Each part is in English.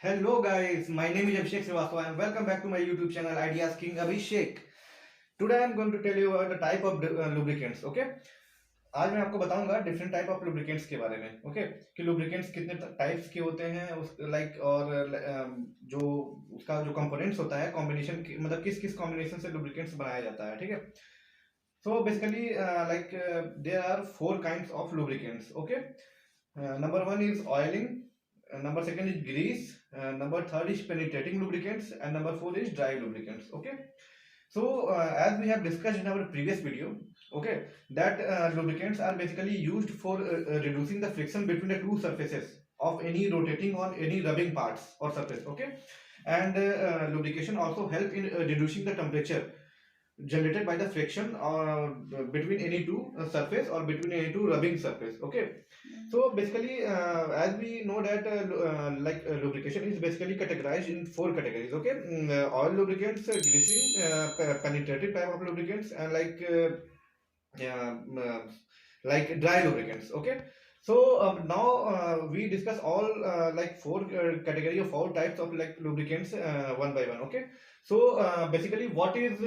Hello guys, my name is Abhishek Srivastava and welcome back to my YouTube channel Ideas King Abhishek. Today I am going to tell you about the type of lubricants. Okay, आज मैं आपको बताऊंगा different type of lubricants के बारे में. Okay, कि lubricants कितने types के होते हैं उस लाइक और जो उसका जो कंपोनेंट्स होता है कॉम्बिनेशन मतलब किस किस कॉम्बिनेशन से लुब्रिकेंट्स बनाया जाता है. ठीक है, so basically like there are 4 kinds of lubricants. Okay, number 1 is oiling, number 2 is grease, number 3 is penetrating lubricants, and number 4 is dry lubricants. Okay, so as we have discussed in our previous video, okay, that lubricants are basically used for reducing the friction between the two surfaces of any rotating or any rubbing parts or surface. Okay, and lubrication also help in reducing the temperature generated by the friction or between any two surface or between any two rubbing surface. Okay, so basically as we know that lubrication is basically categorized in 4 categories. Okay, oil lubricants, greasing, penetrative type of lubricants, and dry lubricants. Okay, so now we discuss all 4 category of 4 types of like lubricants one by one. Okay, so basically what is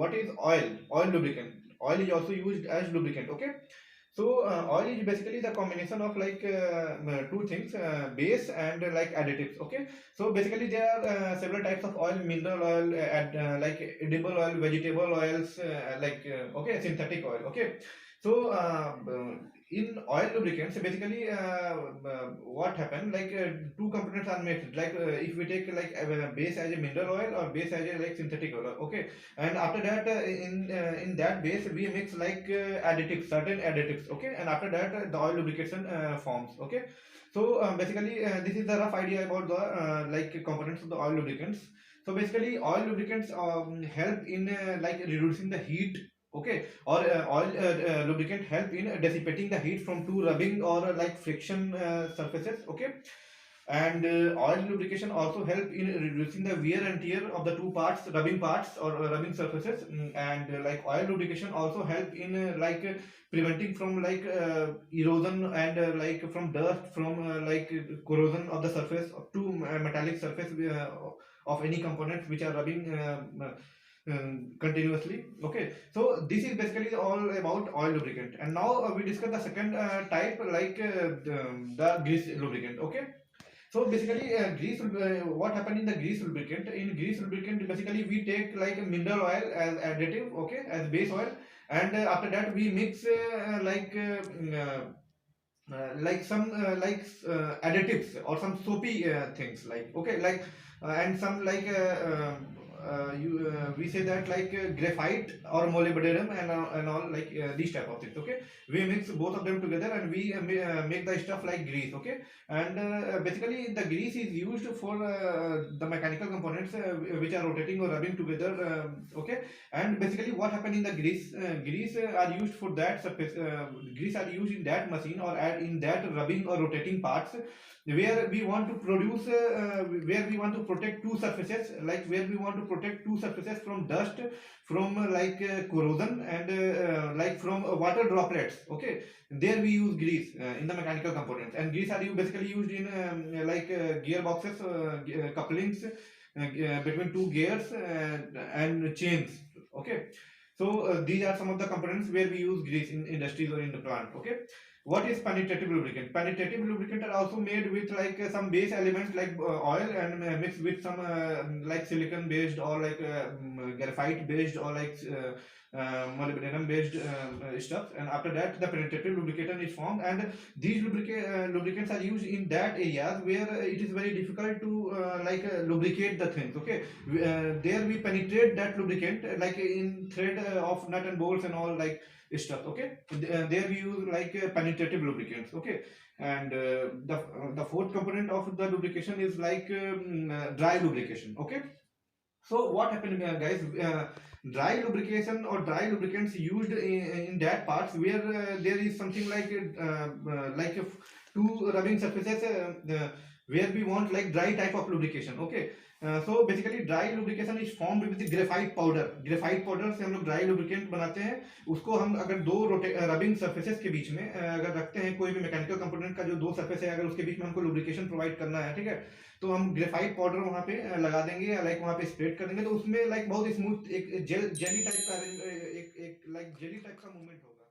what is oil lubricant? Oil is also used as lubricant. Okay, so oil is basically the combination of two things, base and additives. Okay, so basically there are several types of oil: mineral oil, edible oil, vegetable oils, okay, synthetic oil. Okay, so in oil lubricants basically what happen, two components are mixed, if we take base as a mineral oil or base as a synthetic oil. Okay, and after that in that base we mix additives, certain additives. Okay, and after that the oil lubrication forms. Okay, so basically this is the rough idea about the components of the oil lubricants. So basically oil lubricants help in reducing the heat. Okay, or oil lubricant help in dissipating the heat from two rubbing or friction surfaces. Okay, and oil lubrication also help in reducing the wear and tear of the two parts, rubbing parts or rubbing surfaces. And oil lubrication also help in preventing from erosion and from dust, from corrosion of the surface of two metallic surface of any components which are rubbing continuously. Okay, so this is basically all about oil lubricant. And now we discuss the second type, the grease lubricant. Okay, so basically what happened in the grease lubricant? In grease lubricant basically we take mineral oil as additive. Okay, as base oil, and after that we mix some additives or some soapy things, and some we say that graphite or molybdenum and all these type of things. Okay, we mix both of them together and we make the stuff like grease. Okay, and basically the grease is used for the mechanical components which are rotating or rubbing together. Okay, and basically what happened in the grease, grease are used for that surface, grease are used in that machine or in that rubbing or rotating parts where we want to produce where we want to protect two surfaces, where we want to protect two surfaces from dust, from corrosion, and from water droplets. Okay, there we use grease in the mechanical components, and grease are basically used in gearboxes, couplings between two gears and chains. Okay, so these are some of the components where we use grease in industries or in the plant. Okay, what is penetrative lubricant? Penetrative lubricant are also made with some base elements like oil and mixed with some silicon based or graphite based or molybdenum based stuff, and after that the penetrative lubricant is formed, and these lubricants are used in that areas where it is very difficult to lubricate the things. Okay, there we penetrate that lubricant in thread of nut and bolts and all stuff. Okay, there we use penetrative lubricants. Okay, and the fourth component of the lubrication is dry lubrication. Okay, so what happened, guys? Dry lubrication or dry lubricants used in that parts where there is something two rubbing surfaces where we want like dry type of lubrication. Okay, so basically dry lubrication is formed with graphite powder. Graphite powder से हम लोग dry lubricant बनाते हैं. उसको हम अगर दो rubbing surfaces के बीच में अगर रखते हैं, कोई भी मैकेनिकल कंपोनेंट का जो दो सर्फेस है अगर उसके बीच में हमको लुब्रिकेशन प्रोवाइड करना है, ठीक है, तो हम ग्रेफाइट पाउडर वहाँ पे लगा देंगे, लाइक वहाँ पे स्प्रेड कर देंगे, तो उसमें लाइक बहुत स्मूथ एक जेली टाइप का एक लाइक जेली टाइप का मूवमेंट होगा.